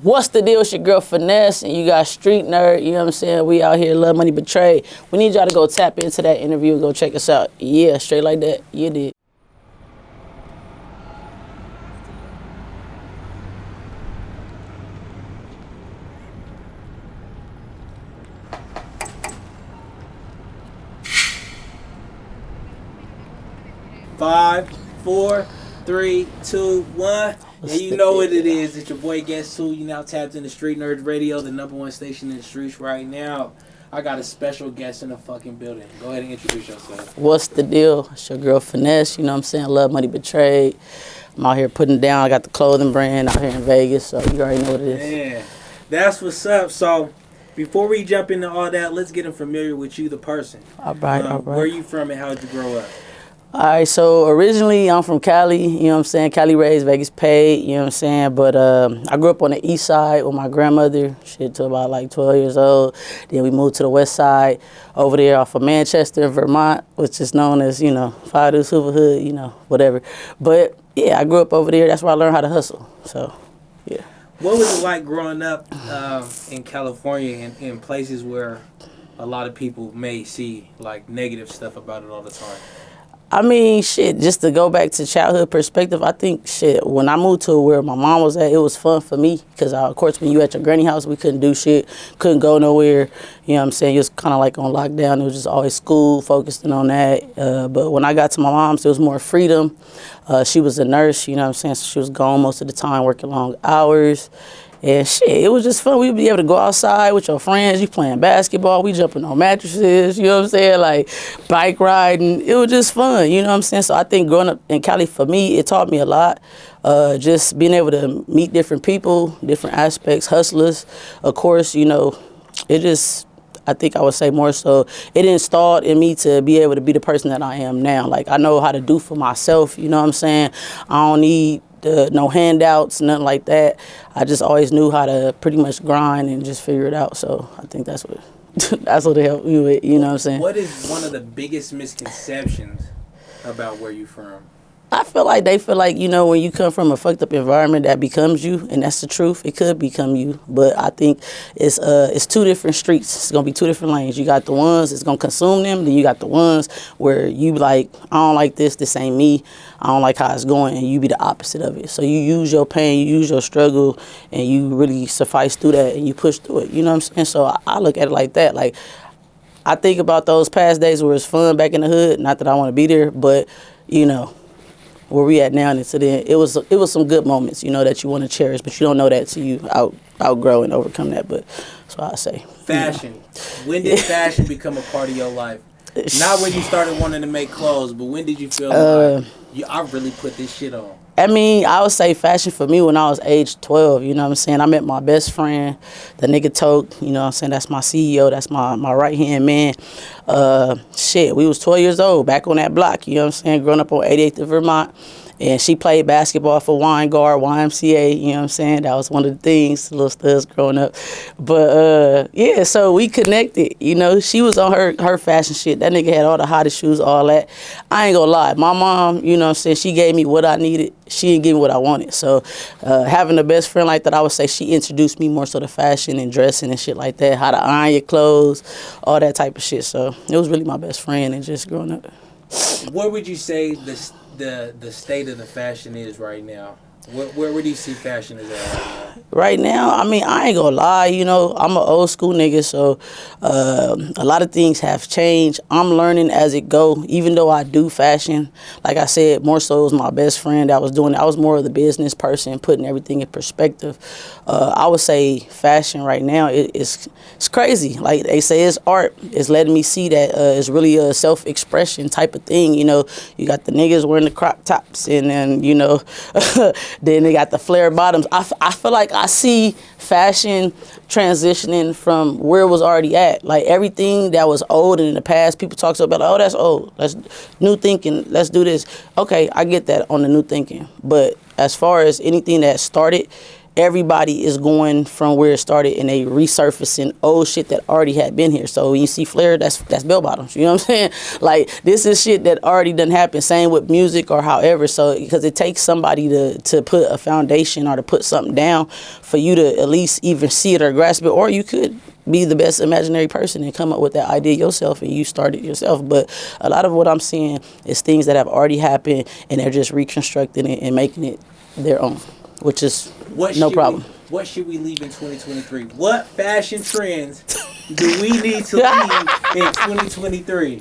What's the deal? It's your girl Finesse, and you got Street Nerd. You know what I'm saying? We out here, Love Money Betrayed. We need y'all to go tap into that interview and go check us out. Yeah, straight like that. You did. Five, 4, 3, 2, 1. And you know what it is. It's your boy Guess Who. You now tapped into Streetnerdz Radio, the #1 station in the streets right now. I got a special guest in the fucking building. Go ahead and introduce yourself. What's the deal? It's your girl Finesse. You know what I'm saying? Love Money Betrayed. I'm out here putting down. I got the clothing brand out here in Vegas, so you already know what it is. Man, that's what's up. So, before we jump into all that, let's get familiar with you, the person. All right. Where are you from and how did you grow up? All right, so originally I'm from Cali, you know what I'm saying? Cali raised, Vegas paid, you know what I'm saying? But I grew up on the east side with my grandmother, shit, till about like 12 years old. Then we moved to the west side over there off of Manchester, Vermont, which is known as, you know, Fire Super Hood, you know, whatever. But yeah, I grew up over there. That's where I learned how to hustle. So, yeah. What was it like growing up in California and in places where a lot of people may see like negative stuff about it all the time? I mean, shit, just to go back to childhood perspective, I think, shit, when I moved to where my mom was at, it was fun for me. Because, of course, when you at your granny house, we couldn't do shit, couldn't go nowhere. You know what I'm saying? It was kind of like on lockdown. It was just always school, focusing on that. But when I got to my mom's, there was more freedom. She was a nurse, you know what I'm saying? So she was gone most of the time, working long hours. And shit, it was just fun. We'd be able to go outside with your friends. You playing basketball. We jumping on mattresses. You know what I'm saying? Like bike riding. It was just fun. You know what I'm saying? So I think growing up in Cali, for me, it taught me a lot. Just being able to meet different people, different aspects, hustlers. Of course, you know, it just, I think I would say more so, it installed in me to be able to be the person that I am now. Like, I know how to do for myself. You know what I'm saying? I don't need no handouts, nothing like that. I just always knew how to pretty much grind and just figure it out. So I think that's what that's what it helped me with, you know what I'm saying? What is one of the biggest misconceptions about where you from? I feel like they feel like, you know, when you come from a fucked up environment, that becomes you, and that's the truth. It could become you, but I think it's two different streets. It's gonna be two different lanes. You got the ones that's gonna consume them, then you got the ones where you like, I don't like this. This ain't me. I don't like how it's going, and you be the opposite of it. So you use your pain, you use your struggle, and you really suffice through that, and you push through it. You know what I'm saying? So I look at it like that. Like, I think about those past days where it's fun back in the hood. Not that I want to be there, but you know, where we at now, and it's it was some good moments, you know, that you want to cherish, but you don't know that till you outgrow and overcome that. But that's what I say. Fashion. You know. When did fashion become a part of your life? Not when you started wanting to make clothes, but when did you feel like, I really put this shit on? I mean, I would say fashion for me when I was age 12, you know what I'm saying? I met my best friend, the nigga Toke, you know what I'm saying? That's my CEO, that's my right-hand man. Shit, we was 12 years old, back on that block, you know what I'm saying? Growing up on 88th of Vermont. And she played basketball for Weingard, YMCA, you know what I'm saying? That was one of the things, little studs growing up. But, yeah, so we connected, you know? She was on her fashion shit. That nigga had all the hottest shoes, all that. I ain't gonna lie. My mom, you know what I'm saying, she gave me what I needed. She didn't give me what I wanted. So having a best friend like that, I would say she introduced me more so to fashion and dressing and shit like that, how to iron your clothes, all that type of shit. So it was really my best friend and just growing up. What would you say the state of the fashion is right now? Where do you see fashion is at right now? Right now, I mean, I ain't gonna lie, you know, I'm an old school nigga, so a lot of things have changed. I'm learning as it go, even though I do fashion. Like I said, more so it was my best friend that was doing it. I was more of the business person, putting everything in perspective. I would say fashion right now, it's crazy. Like they say, it's art. It's letting me see that it's really a self-expression type of thing, you know. You got the niggas wearing the crop tops, and then, you know, then they got the flare bottoms. I feel like I see fashion transitioning from where it was already at. Like everything that was old and in the past, people talk so about, oh, that's old. That's new thinking. Let's do this. Okay, I get that on the new thinking. But as far as anything that started everybody is going from where it started and they resurfacing old shit that already had been here. So when you see Flair, that's bell bottoms. You know what I'm saying? Like, this is shit that already done happened. Same with music or however. So because it takes somebody to put a foundation or to put something down for you to at least even see it or grasp it, or you could be the best imaginary person and come up with that idea yourself and you start it yourself. But a lot of what I'm seeing is things that have already happened and they're just reconstructing it and making it their own, which is no problem. What should we leave in 2023? What fashion trends do we need to leave in 2023?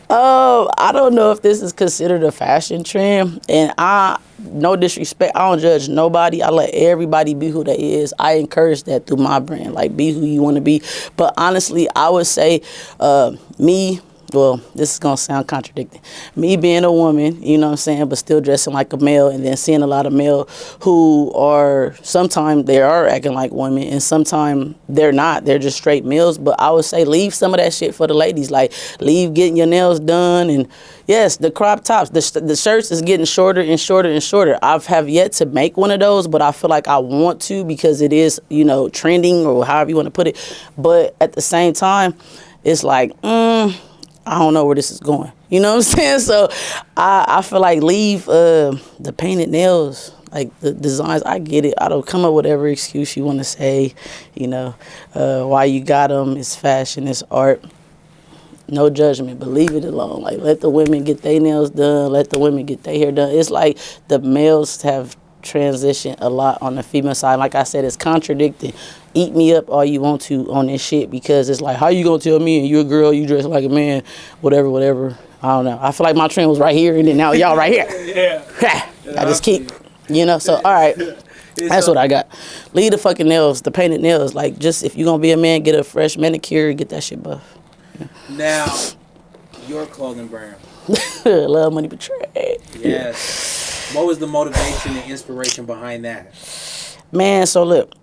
I don't know if this is considered a fashion trend, and no disrespect, I don't judge nobody. I let everybody be who they is. I encourage that through my brand, like, be who you want to be. But honestly, I would say well, this is going to sound contradicting. Me being a woman, you know what I'm saying, but still dressing like a male, and then seeing a lot of male who are, sometimes they are acting like women, and sometimes they're not. They're just straight males. But I would say leave some of that shit for the ladies. Like, leave getting your nails done. And yes, the crop tops, the shirts is getting shorter and shorter and shorter. I have yet to make one of those, but I feel like I want to because it is, you know, trending or however you want to put it. But at the same time, it's like, I don't know where this is going. You know what I'm saying? So I feel like leave the painted nails, like the designs. I get it. I don't come up with whatever excuse you want to say, you know, why you got them. It's fashion, it's art. No judgment, but leave it alone. Like, let the women get their nails done. Let the women get their hair done. It's like the males have transitioned a lot on the female side. Like I said, it's contradicting. Eat me up all you want to on this shit, because it's like, how you gonna tell me and you a girl, you dress like a man, whatever. I don't know. I feel like my trend was right here and then now y'all right here. Yeah. I just keep, you know, so all right. That's what I got. Leave the fucking nails, the painted nails. Like, just if you gonna be a man, get a fresh manicure, get that shit buff. Yeah. Now, your clothing brand. Love, Money, Betrayed. Yes. What was the motivation and inspiration behind that? Man, so look,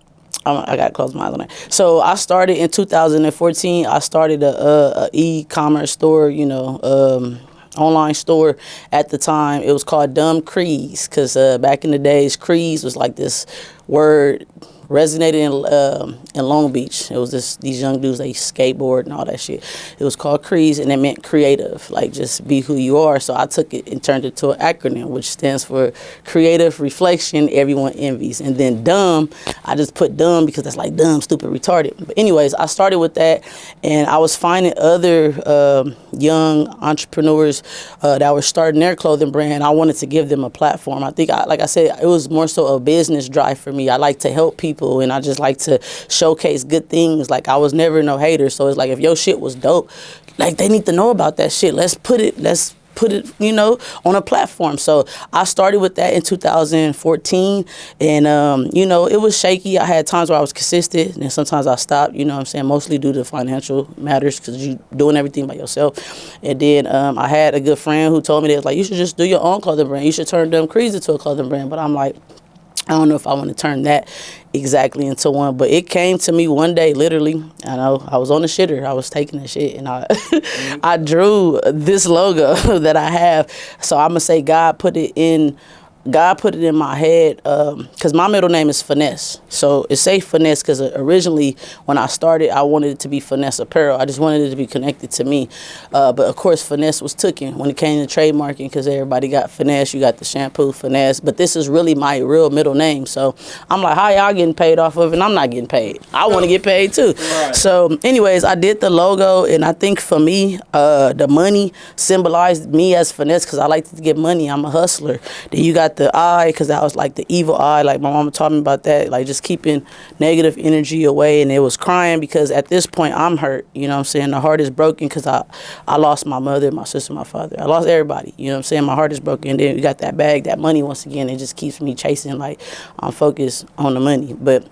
I got to close my eyes on that. So I started in 2014. I started a e-commerce store, you know, online store. At the time, it was called Dumb Crees, because back in the days, Crees was like this word resonated in Long Beach. It was these young dudes, they skateboard and all that shit. It was called Crees, and it meant creative, like just be who you are. So I took it and turned it to an acronym, which stands for Creative Reflection Everyone Envies. And then dumb, I just put dumb because that's like dumb, stupid, retarded. But anyways, I started with that, and I was finding other young entrepreneurs that were starting their clothing brand. I wanted to give them a platform. I think, like I said, it was more so a business drive for me. I like to help people, and I just like to showcase good things. Like, I was never no hater, so it's like, if your shit was dope, like, they need to know about that shit. Let's put it, you know, on a platform. So I started with that in 2014, and you know, it was shaky. I had times where I was consistent, and sometimes I stopped, you know what I'm saying, mostly due to financial matters, because you doing everything by yourself. And then I had a good friend who told me that, like, you should just do your own clothing brand. You should turn Dumb Crees into a clothing brand. But I'm like, I don't know if I want to turn that exactly into one. But it came to me one day, literally. I know I was on the shitter. I was taking the shit, and I drew this logo that I have. So I'm gonna say God put it in my head, because my middle name is Finesse. So it's say Finesse because originally when I started, I wanted it to be Finesse Apparel. I just wanted it to be connected to me. But of course, Finesse was taken when it came to trademarking, because everybody got Finesse. You got the shampoo Finesse. But this is really my real middle name. So I'm like, how y'all getting paid off of it? And I'm not getting paid. I want to get paid too. Right. So anyways, I did the logo, and I think for me, the money symbolized me as Finesse, because I like to get money. I'm a hustler. Then you got the eye, because that was like the evil eye. Like, my mama taught me about that, like just keeping negative energy away. And it was crying because at this point I'm hurt, you know what I'm saying. The heart is broken because I lost my mother, my sister, my father. I lost everybody, you know what I'm saying. My heart is broken. And then we got that bag, that money. Once again, it just keeps me chasing, like, I'm focused on the money. But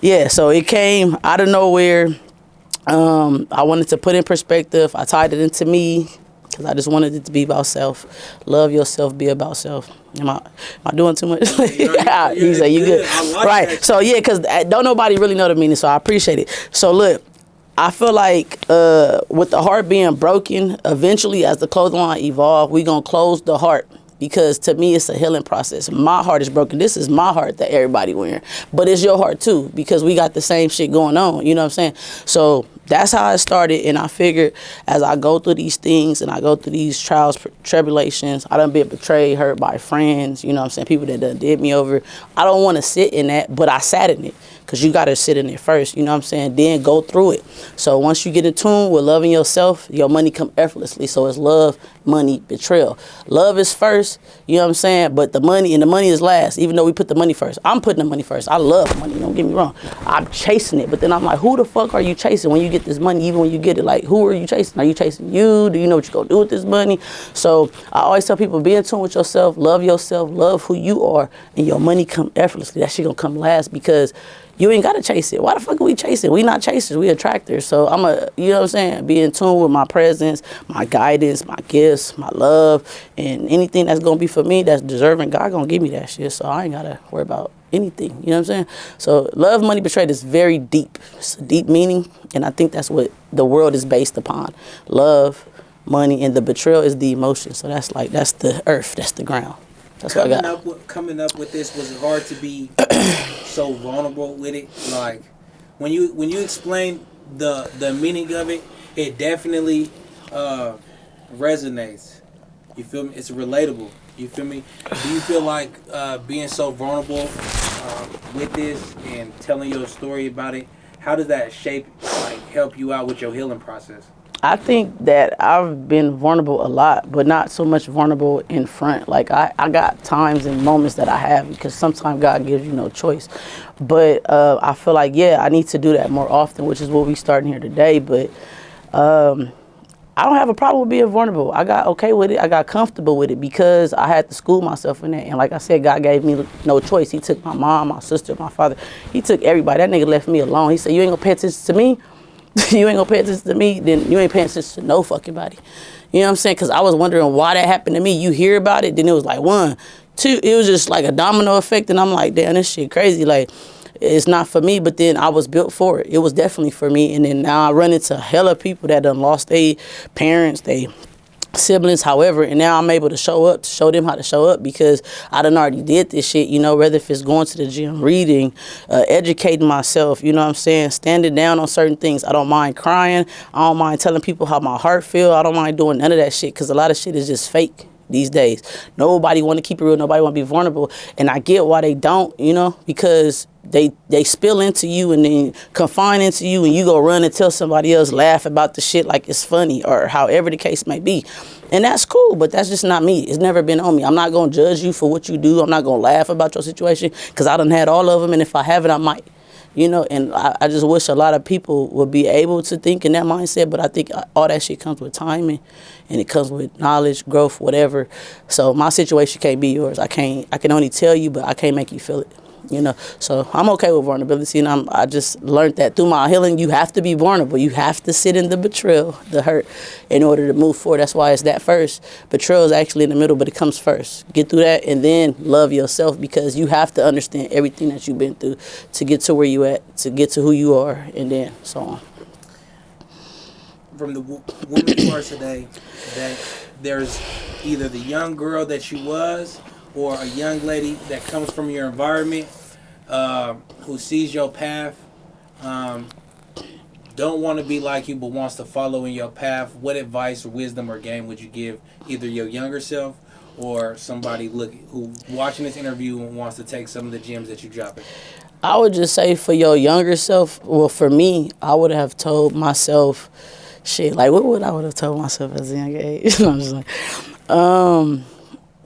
yeah, so it came out of nowhere. I wanted to put in perspective. I tied it into me, because I just wanted it to be about self. Love yourself, be about self. Am I doing too much? Yeah, he said, you good. Like right. That. So, yeah, because don't nobody really know the meaning, so I appreciate it. So, look, I feel like with the heart being broken, eventually as the clothing line evolve, we going to close the heart because to me it's a healing process. My heart is broken. This is my heart that everybody wearing, but it's your heart too, because we got the same shit going on. You know what I'm saying? So that's how it started, and I figured as I go through these things and I go through these trials, tribulations, I done been betrayed, hurt by friends, you know what I'm saying, people that done did me over. I don't want to sit in that, but I sat in it, because you got to sit in it first, you know what I'm saying, then go through it. So once you get in tune with loving yourself, your money come effortlessly. So it's love, money, betrayal. Love is first, you know what I'm saying, but the money is last, even though we put the money first. I'm putting the money first. I love money, don't get me wrong. I'm chasing it, but then I'm like, who the fuck are you chasing when you get this money, even when you get it? Like, who are you chasing? Are you chasing you? Do you know what you're going to do with this money? So I always tell people, be in tune with yourself, love who you are, and your money come effortlessly. That shit going to come last, because you ain't got to chase it. Why the fuck are we chasing? We not chasers, we attractors. So you know what I'm saying, be in tune with my presence, my guidance, my gifts, my love, and anything that's going to be for me that's deserving, God going to give me that shit. So I ain't got to worry about anything, you know what I'm saying? So love, money, betrayal is very deep. It's a deep meaning, and I think that's what the world is based upon. Love, money, and the betrayal is the emotion. So that's the earth, that's the ground. That's what I got. Coming up with this, was it hard to be so vulnerable with it? Like, when you explain the meaning of it, it definitely resonates. You feel me? It's relatable. You feel me? Do you feel like being so vulnerable with this and telling your story about it, how does that help you out with your healing process? I think that I've been vulnerable a lot, but not so much vulnerable in front. Like, I got times and moments that I have, because sometimes God gives you no choice. But I feel like, I need to do that more often, which is what we starting here today. But I don't have a problem with being vulnerable. I got okay with it. I got comfortable with it, because I had to school myself in that. And like I said, God gave me no choice. He took my mom, my sister, my father. He took everybody. That nigga left me alone. He said, you ain't gonna pay attention to me? You ain't gonna pay attention to me, then you ain't paying attention to no fucking body. You know what I'm saying? Because I was wondering why that happened to me. You hear about it, then it was like 1, 2. It was just like a domino effect, and I'm like, damn, this shit crazy. Like, it's not for me, but then I was built for it. It was definitely for me, and then now I run into hella people that done lost their parents, they siblings, however, and now I'm able to show them how to show up, because I done already did this shit, you know, whether if it's going to the gym, reading, educating myself, you know what I'm saying, standing down on certain things. I don't mind crying. I don't mind telling people how my heart feel. I don't mind doing none of that shit, because a lot of shit is just fake these days. Nobody want to keep it real. Nobody want to be vulnerable, and I get why they don't, you know, because they spill into you and then confine into you, and you go run and tell somebody else, laugh about the shit like it's funny, or however the case may be. And that's cool, but that's just not me. It's never been on me. I'm not going to judge you for what you do. I'm not going to laugh about your situation, because I done had all of them, and if I haven't, I might. You know, and I just wish a lot of people would be able to think in that mindset, but I think all that shit comes with timing, and it comes with knowledge, growth, whatever. So my situation can't be yours. I can only tell you, but I can't make you feel it. You know, so I'm okay with vulnerability, and I just learned that through my healing. You have to be vulnerable. You have to sit in the betrayal, the hurt, in order to move forward. That's why it's that first. Betrayal is actually in the middle, but it comes first. Get through that, and then love yourself, because you have to understand everything that you've been through to get to where you at, to get to who you are, and then so on. From the woman you are today, that there's either the young girl that you was, or a young lady that comes from your environment, who sees your path, don't want to be like you, but wants to follow in your path, what advice or wisdom or game would you give either your younger self or somebody who watching this interview and wants to take some of the gems that you dropping? I would just say, for your younger self, well, for me, I would have told myself, shit, like what would I would have told myself as a young age? I'm just like,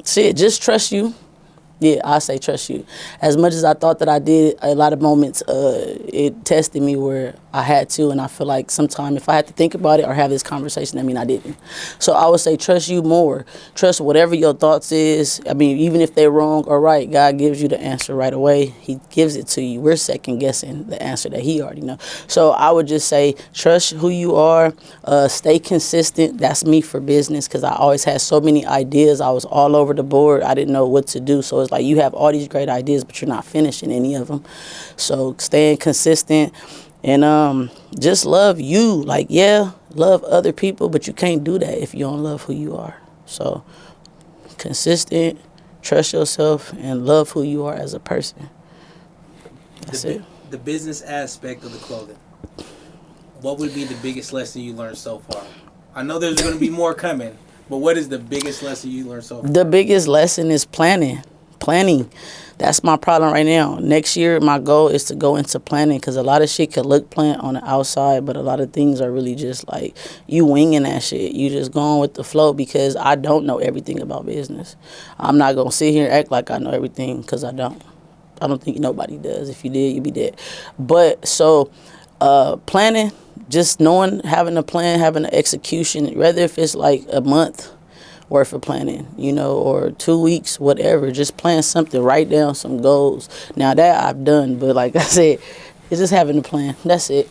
shit, just trust you. Yeah, I say trust you. As much as I thought that I did, a lot of moments it tested me where I had to, and I feel like sometimes if I had to think about it or have this conversation, I mean, I didn't. So I would say trust you more. Trust whatever your thoughts is. I mean, even if they're wrong or right, God gives you the answer right away. He gives it to you. We're second guessing the answer that he already knows. So I would just say trust who you are. Stay consistent. That's me for business, because I always had so many ideas. I was all over the board. I didn't know what to do. So it's like you have all these great ideas, but you're not finishing any of them. So staying consistent, and just love you. Like, yeah, love other people, but you can't do that if you don't love who you are. So consistent, trust yourself, and love who you are as a person. That's it. The business aspect of the clothing. What would be the biggest lesson you learned so far? I know there's going to be more coming, but what is the biggest lesson you learned so far? The biggest lesson is planning. That's my problem right now. Next year, my goal is to go into planning, because a lot of shit can look planned on the outside, but a lot of things are really just like you winging that shit. You just going with the flow, because I don't know everything about business. I'm not going to sit here and act like I know everything, because I don't. I don't think nobody does. If you did, you'd be dead. But so planning, just knowing, having a plan, having an execution, whether if it's like a month worth of planning, you know, or 2 weeks, whatever. Just plan something, write down some goals. Now that I've done, but like I said, it's just having a plan. That's it.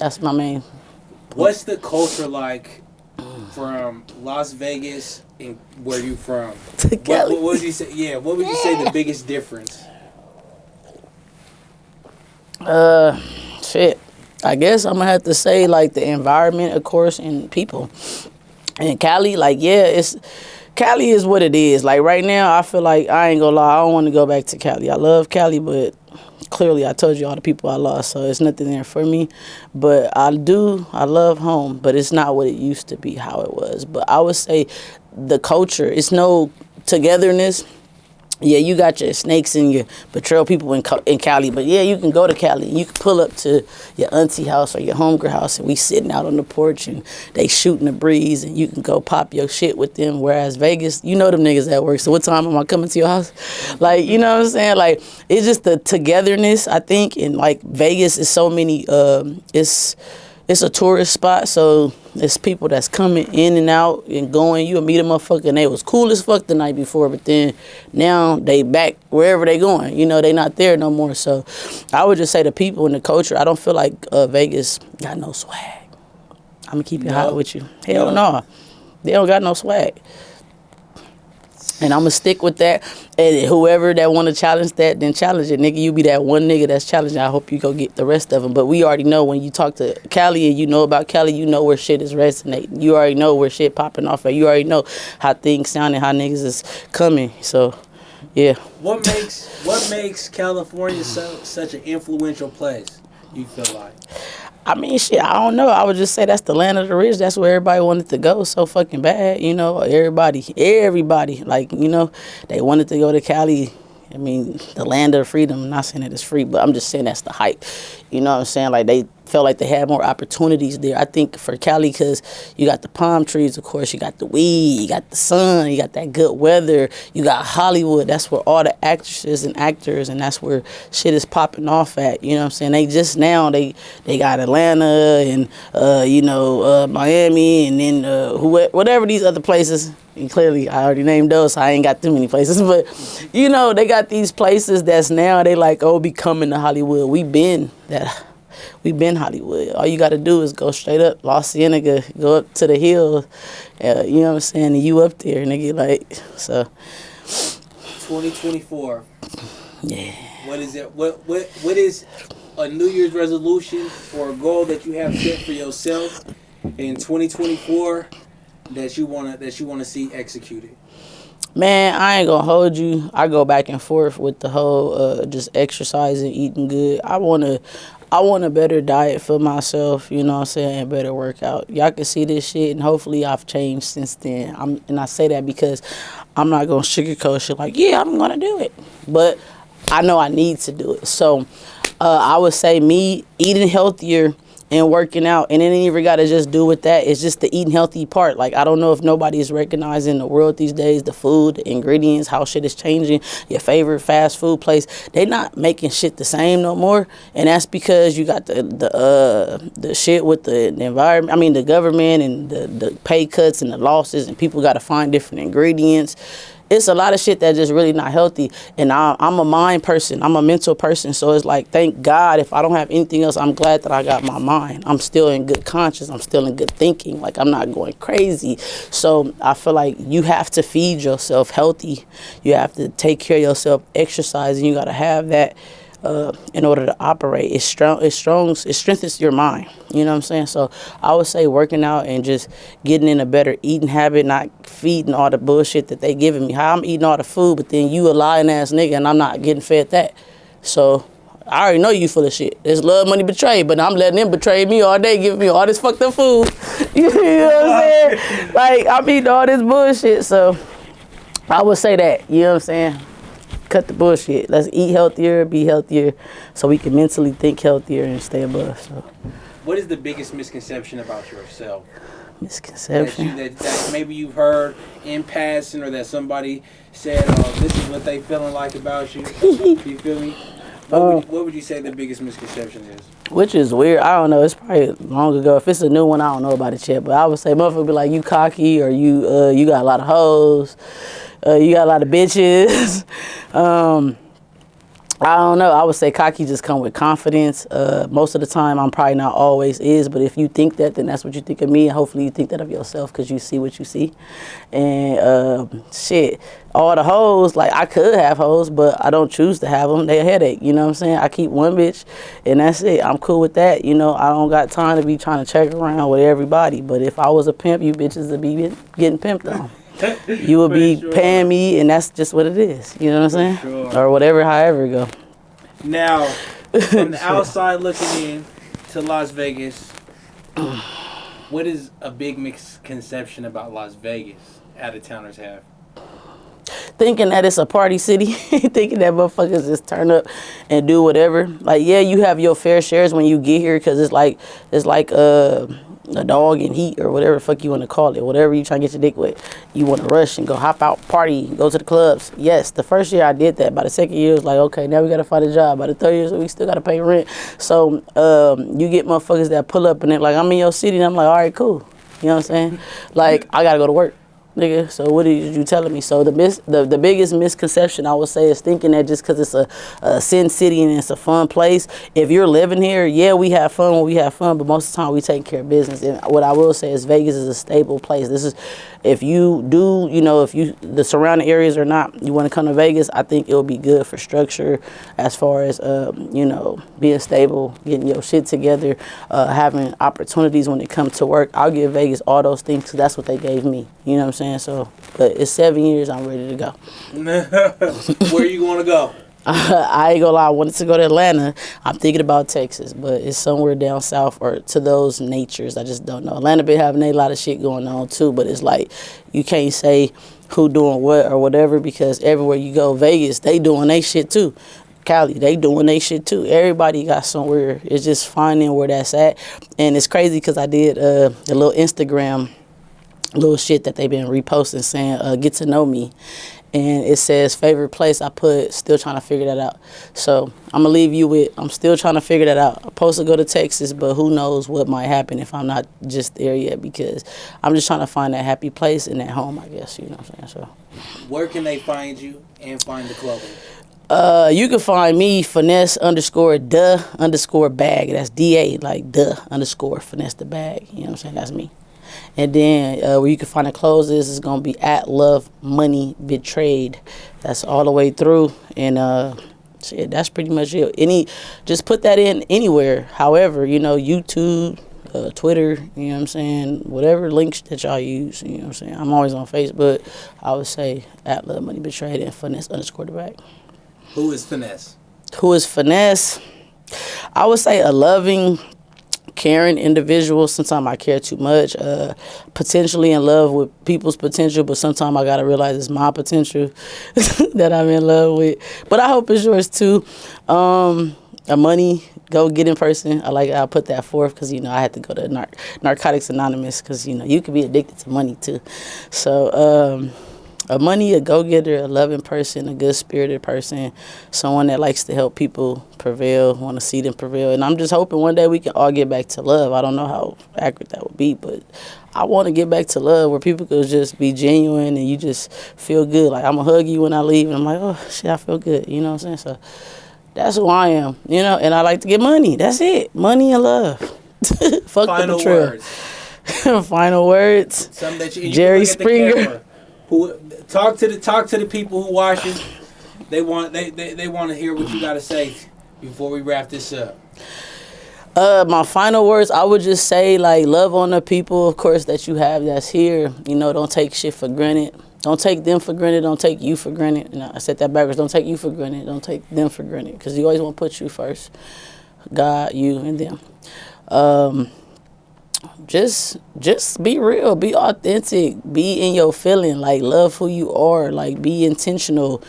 That's my main point. What's the culture like from Las Vegas and where you from? What would you say? Yeah, what would you say the biggest difference? Shit. I guess I'm gonna have to say like the environment, of course, and people. And Cali, like, yeah, Cali is what it is. Like right now, I feel like, I ain't gonna lie, I don't want to go back to Cali. I love Cali, but clearly I told you all the people I lost, so it's nothing there for me. But I love home, but it's not what it used to be, how it was. But I would say the culture, it's no togetherness. Yeah, you got your snakes and your patrol people in Cali, but yeah, you can go to Cali. You can pull up to your auntie house or your homegirl house, and we sitting out on the porch, and they shooting the breeze, and you can go pop your shit with them. Whereas Vegas, you know them niggas at work, so what time am I coming to your house? Like, you know what I'm saying? Like, it's just the togetherness, I think, and like Vegas is so many, it's a tourist spot, so it's people that's coming in and out and going. You'll meet a motherfucker, and they was cool as fuck the night before, but then now they back wherever they going. You know, they not there no more. So I would just say the people and the culture, I don't feel like Vegas got no swag. I'm going to keep it hot with you. Hell no. They don't got no swag. And I'm going to stick with that. And whoever that want to challenge that, then challenge it. Nigga, you be that one nigga that's challenging. I hope you go get the rest of them. But we already know when you talk to Cali and you know about Cali, you know where shit is resonating. You already know where shit popping off at. You already know how things sound and how niggas is coming. So, yeah. What makes California such an influential place, you feel like? I mean, shit, I don't know. I would just say that's the land of the rich. That's where everybody wanted to go so fucking bad, you know. Everybody, like, you know, they wanted to go to Cali. I mean, the land of freedom. I'm not saying that it's free, but I'm just saying that's the hype. You know what I'm saying? Like, they felt like they had more opportunities there. I think for Cali, because you got the palm trees, of course, you got the weed, you got the sun, you got that good weather, you got Hollywood. That's where all the actresses and actors, and that's where shit is popping off at. You know what I'm saying? They just now, they got Atlanta and, Miami, and then whatever these other places. And clearly, I already named those, so I ain't got too many places. But, you know, they got these places that's now, they like, oh, be coming to Hollywood. We been Hollywood. All you got to do is go straight up La Cienega, go up to the hill. You know what I'm saying? And you up there, nigga, like, so. 2024. Yeah. What is it? What is a New Year's resolution or a goal that you have set for yourself in 2024 that you wanna see executed? Man, I ain't gonna hold you. I go back and forth with the whole just exercising, eating good. I want a better diet for myself, you know what I'm saying, and better workout. Y'all can see this shit, and hopefully I've changed since then. And I say that because I'm not gonna sugarcoat shit like, yeah, I'm gonna do it. But I know I need to do it. So I would say me eating healthier and working out, and it ain't even got to just do with that. It's just the eating healthy part. Like, I don't know if nobody is recognizing the world these days, the food, the ingredients, how shit is changing. Your favorite fast food place, they not making shit the same no more, and that's because you got the shit with the environment. I mean, the government and the pay cuts and the losses, and people got to find different ingredients. It's a lot of shit that's just really not healthy. And I'm a mind person. I'm a mental person. So it's like, thank God, if I don't have anything else, I'm glad that I got my mind. I'm still in good conscience. I'm still in good thinking. Like, I'm not going crazy. So I feel like you have to feed yourself healthy. You have to take care of yourself, exercise, and you got to have that in order to operate. It strengthens your mind. You know what I'm saying? So I would say working out and just getting in a better eating habit, not feeding all the bullshit that they giving me. How I'm eating all the food, but then you a lying ass nigga and I'm not getting fed that. So I already know you full of shit. It's love, money, betray, but I'm letting them betray me all day, giving me all this fucked up food. You know what I'm saying? Like, I'm eating all this bullshit, so I would say that. You know what I'm saying? Cut the bullshit. Let's eat healthier, be healthier, so we can mentally think healthier and stay above. So, what is the biggest misconception about yourself? Misconception? That maybe you've heard in passing, or that somebody said, oh, this is what they feeling like about you. You feel me? What would you say the biggest misconception is? Which is weird. I don't know. It's probably long ago. If it's a new one, I don't know about it yet. But I would say motherfucker be like, you cocky, or you got a lot of hoes, you got a lot of bitches. I don't know. I would say cocky just come with confidence. Most of the time, I'm probably not always is. But if you think that, then that's what you think of me. And hopefully you think that of yourself because you see what you see. And shit, all the hoes, like I could have hoes, but I don't choose to have them. They a headache, you know what I'm saying? I keep one bitch and that's it. I'm cool with that. You know, I don't got time to be trying to check around with everybody. But if I was a pimp, you bitches would be getting pimped on. You will be paying me, and that's just what it is. You know what I'm saying? Sure. Or whatever, however it go. Now, from the outside looking in to Las Vegas, what is a big misconception about Las Vegas out-of-towners have? Thinking that it's a party city, thinking that motherfuckers just turn up and do whatever. Like, yeah, you have your fair shares when you get here, because it's like a dog in heat, or whatever the fuck you want to call it. Whatever you try to get your dick with, you want to rush and go hop out, party, go to the clubs. Yes, the first year I did that. By the second year, it was like, okay, now we got to find a job. By the third year, we still got to pay rent. So you get motherfuckers that pull up and they're like, I'm in your city, and I'm like, all right, cool. You know what I'm saying? Like, I got to go to work. Nigga, so what are you telling me? So the biggest misconception I would say is thinking that just because it's a sin city and it's a fun place, if you're living here, yeah, we have fun when we have fun, but most of the time we take care of business. And what I will say is Vegas is a stable place. This is, if you do, you know, if you, the surrounding areas or not, you want to come to Vegas, I think it'll be good for structure as far as, you know, being stable, getting your shit together, having opportunities when it comes to work. I'll give Vegas all those things because that's what they gave me. You know what I'm saying? So, but it's 7 years, I'm ready to go. Where you want to go? I ain't gonna lie, I wanted to go to Atlanta. I'm thinking about Texas, but it's somewhere down south or to those natures. I just don't know. Atlanta been having a lot of shit going on too, but it's like you can't say who doing what or whatever, because everywhere you go, Vegas, they doing they shit too. Cali, they doing they shit too. Everybody got somewhere. It's just finding where that's at. And it's crazy because I did a little Instagram little shit that they've been reposting saying, get to know me. And it says favorite place. I put still trying to figure that out. So I'm going to leave you with, I'm still trying to figure that out. I'm supposed to go to Texas, but who knows what might happen if I'm not just there yet, because I'm just trying to find that happy place and that home, I guess, you know what I'm saying? So, where can they find you and find the clothing? You can find me finesse_the_bag. That's DA, like the_ finesse the bag. You know what I'm saying? That's me. And then where you can find the clothes is going to be at Love Money Betrayed. That's all the way through. And shit, that's pretty much it. Just put that in anywhere. However, you know, YouTube, Twitter, you know what I'm saying? Whatever links that y'all use, you know what I'm saying? I'm always on Facebook. I would say at Love Money Betrayed and finesse_the bag. Who is Finesse? Who is Finesse? I would say a loving, caring individual. Sometimes I care too much. Potentially in love with people's potential, but sometimes I gotta realize it's my potential that I'm in love with. But I hope it's yours too. A money go-getting person. I'll put that forth because, you know, I had to go to Narcotics Anonymous because, you know, you could be addicted to money too. So a money, a go-getter, a loving person, a good-spirited person, someone that likes to help people prevail, want to see them prevail. And I'm just hoping one day we can all get back to love. I don't know how accurate that would be, but I want to get back to love where people could just be genuine and you just feel good. Like, I'm going to hug you when I leave, and I'm like, oh, shit, I feel good. You know what I'm saying? So that's who I am, you know, and I like to get money. That's it. Money and love. Fuck Final the betrayal. words. Final words. Something that you Jerry Springer. Who talk to the people who watching. They want to hear what you got to say. before we wrap this up? My final words, I would just say, like, love on the people, of course, that you have that's here. You know, don't take shit for granted. Don't take them for granted. Don't take you for granted. You know, I said that backwards. Don't take you for granted. Don't take them for granted. Because you always want to put you first. God, you, and them. Just be real. Be authentic. Be in your feeling. Like, love who you are. Like, be intentional.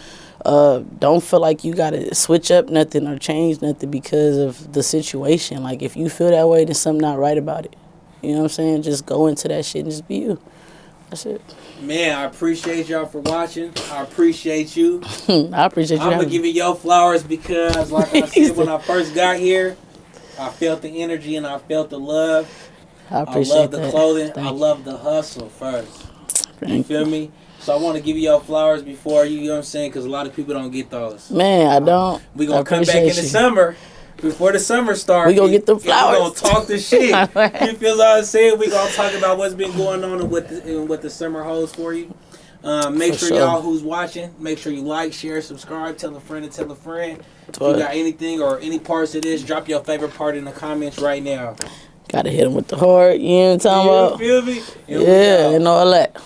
Don't feel like you gotta switch up nothing or change nothing because of the situation. Like, if you feel that way, then something not right about it. You know what I'm saying? Just go into that shit and just be you. That's it. Man, I appreciate y'all for watching. I appreciate you. I appreciate you. I'm gonna give you your flowers because, like I said, when I first got here, I felt the energy and I felt the love. I appreciate love the that. clothing. Thank I you. love the hustle first. You Thank feel me? So I want to give you your flowers before you know what I'm saying, because a lot of people don't get those. Man, I don't. We gonna I come back in appreciate the you. summer. Before the summer starts, We gonna get the flowers. We gonna talk the shit. You feel what I'm saying? We gonna talk about what's been going on and what the summer holds for you. Make sure y'all who's watching, make sure you like, share, subscribe, tell a friend and tell a friend. If you got anything or any parts of this, drop your favorite part in the comments right now. Gotta hit him with the heart. You know what I'm talking about? You feel me? Yeah, and all that.